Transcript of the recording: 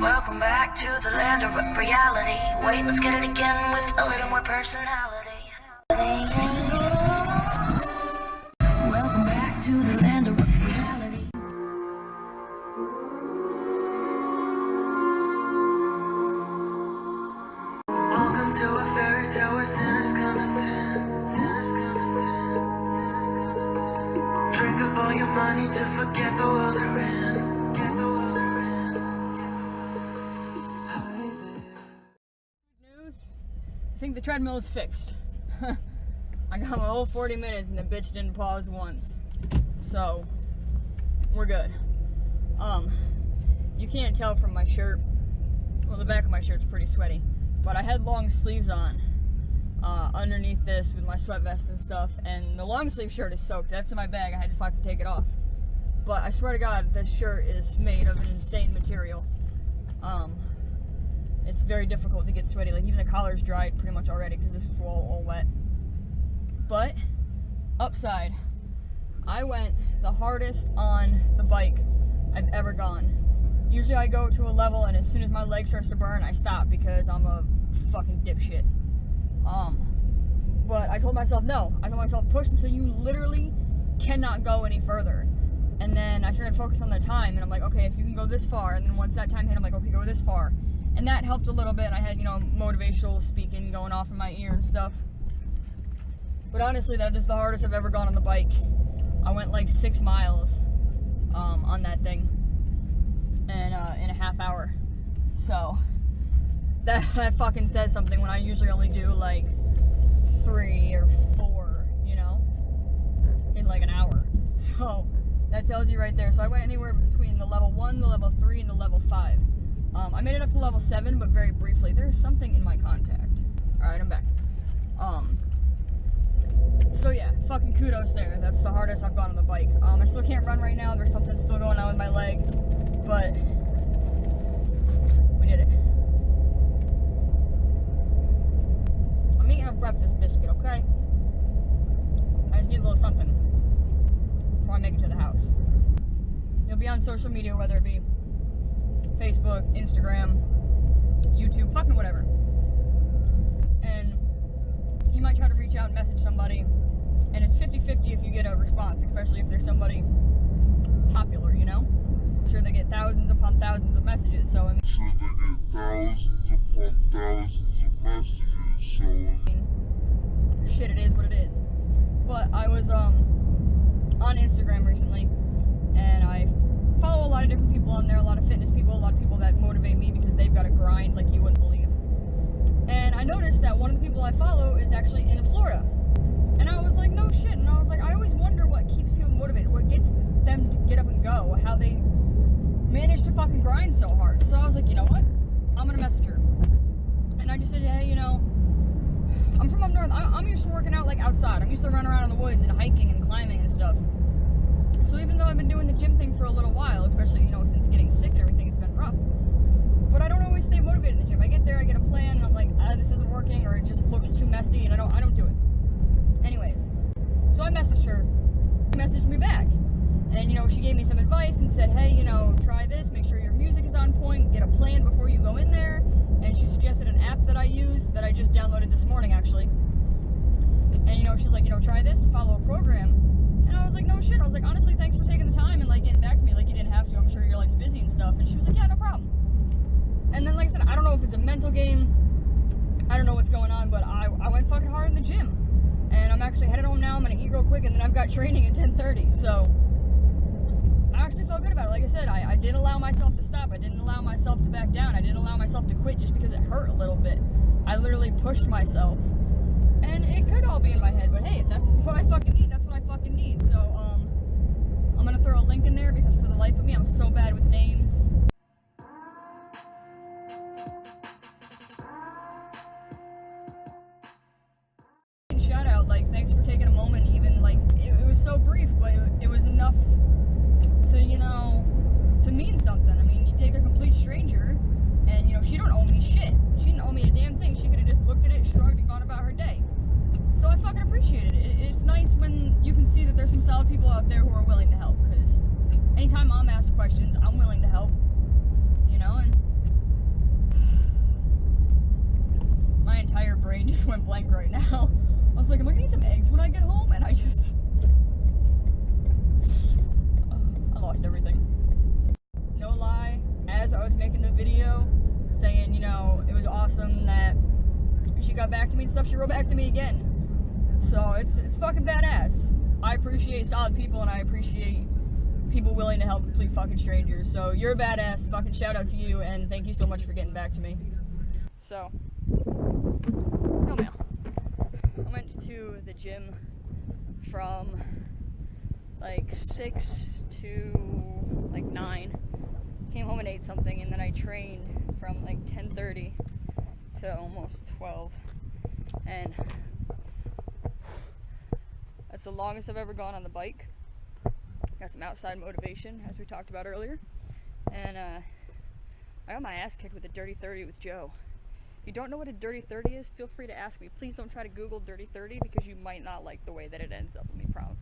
Welcome back to the land of reality. Wait, let's get it again with a little more personality. Welcome back to the land of reality. Welcome to a fairy tale where sinners gonna sin. Sinners gonna sin. Sinners gonna sin. Drink up all your money to forget the world you're in. Get the world you're in. Hi there. News. I think the treadmill is fixed. I got my whole 40 minutes and the bitch didn't pause once. So, we're good. You can't tell from my shirt. Well, the back of my shirt's pretty sweaty. But I had long sleeves on underneath this with my sweat vest and stuff. And the long sleeve shirt is soaked. That's in my bag. I had to fucking take it off. But I swear to God, this shirt is made of an insane material. It's very difficult to get sweaty. Like, even the collar's dried pretty much already because this was all wet. But, upside, I went the hardest on the bike I've ever gone. Usually I go to a level and as soon as my leg starts to burn, I stop because I'm a fucking dipshit. But I told myself no. I told myself push until you literally cannot go any further. And then I started focusing on the time and I'm like, okay, if you can go this far, and then once that time hit, I'm like, okay, go this far. And that helped a little bit. I had, motivational speaking going off in my ear and stuff. But honestly, that is the hardest I've ever gone on the bike. I went like 6 miles on that thing and in a half hour. So that fucking says something when I usually only do like 3 or 4, in like an hour. So that tells you right there. So I went anywhere between the level 1, the level 3, and the level 5. I made it up to level 7, but very briefly. There's something in my contact. Alright, I'm back. So yeah, fucking kudos there. That's the hardest I've gone on the bike. I still can't run right now. There's something still going on with my leg, but we did it. I'm eating a breakfast biscuit, okay? I just need a little something before I make it to the house. You'll be on social media, whether it be Facebook, Instagram, YouTube, fucking whatever. And you might try to reach out and message somebody, and it's 50-50 if you get a response, especially if there's somebody popular, I'm sure they get thousands upon thousands of messages, so shit, it is what it is. But I was on Instagram recently, and I follow a lot of different people on there, a lot of fitness people, a lot of people that motivate me because they've got a grind like you wouldn't believe. And I noticed that one of the people I follow is actually in Florida. And I was like, no shit. And I was like, I always wonder what keeps people motivated, what gets them to get up and go, how they manage to fucking grind so hard. So I was like, you know what? I'm gonna message her. And I just said, hey, I'm from up north. I'm used to working out like outside. I'm used to running around in the woods and hiking and climbing and stuff. So even though I've been doing the gym thing for a little while, especially, since getting sick and everything, it's been rough. But I don't always stay motivated in the gym. I get there, I get a plan, and I'm like, this isn't working, or it just looks too messy, and I don't do it. Anyways, so I messaged her. She messaged me back. And, she gave me some advice and said, hey, try this, make sure your music is on point, get a plan before you go in there. And she suggested an app that I use, that I just downloaded this morning, actually. And, she's like, try this and follow a program. And I was like, no shit. I was like, honestly, thanks for taking the time and, getting back to me. You didn't have to. I'm sure your life's busy and stuff. And she was like, yeah, no problem. And then, like I said, I don't know if it's a mental game. I don't know what's going on, but I went fucking hard in the gym. And I'm actually headed home now. I'm going to eat real quick, and then I've got training at 10:30. So I actually felt good about it. Like I said, I did allow myself to stop. I didn't allow myself to back down. I didn't allow myself to quit just because it hurt a little bit. I literally pushed myself. And it could all be in my head, but hey, if that's what I fucking need, that's what I fucking need. So, I'm going to throw a link in there because for the life of me, I'm so bad with names. Shout out, thanks for taking a moment, even, it was so brief, but it was enough to, to mean something. I mean, you take a complete stranger, and, she don't owe me shit. She didn't owe me a damn thing. She could have just looked at it, shrugged, and gone about her day. So I fucking appreciated it. It's nice when you can see that there's some solid people out there who are willing to help, because anytime I'm asked questions, I'm willing to help, and just went blank right now. I was like, am I gonna eat some eggs when I get home? And I just... I lost everything. No lie, as I was making the video, saying, you know, it was awesome that she got back to me and stuff, she wrote back to me again. So it's fucking badass. I appreciate solid people, and I appreciate people willing to help complete fucking strangers. So you're a badass. Fucking shout out to you, and thank you so much for getting back to me. So, no mail. I went to the gym from like 6 to like 9. Came home and ate something, and then I trained from like 10:30 to almost 12. And that's the longest I've ever gone on the bike. Got some outside motivation, as we talked about earlier. And I got my ass kicked with a dirty 30 with Joe. If you don't know what a dirty 30 is, feel free to ask me. Please don't try to Google dirty 30 because you might not like the way that it ends up. Let me promise.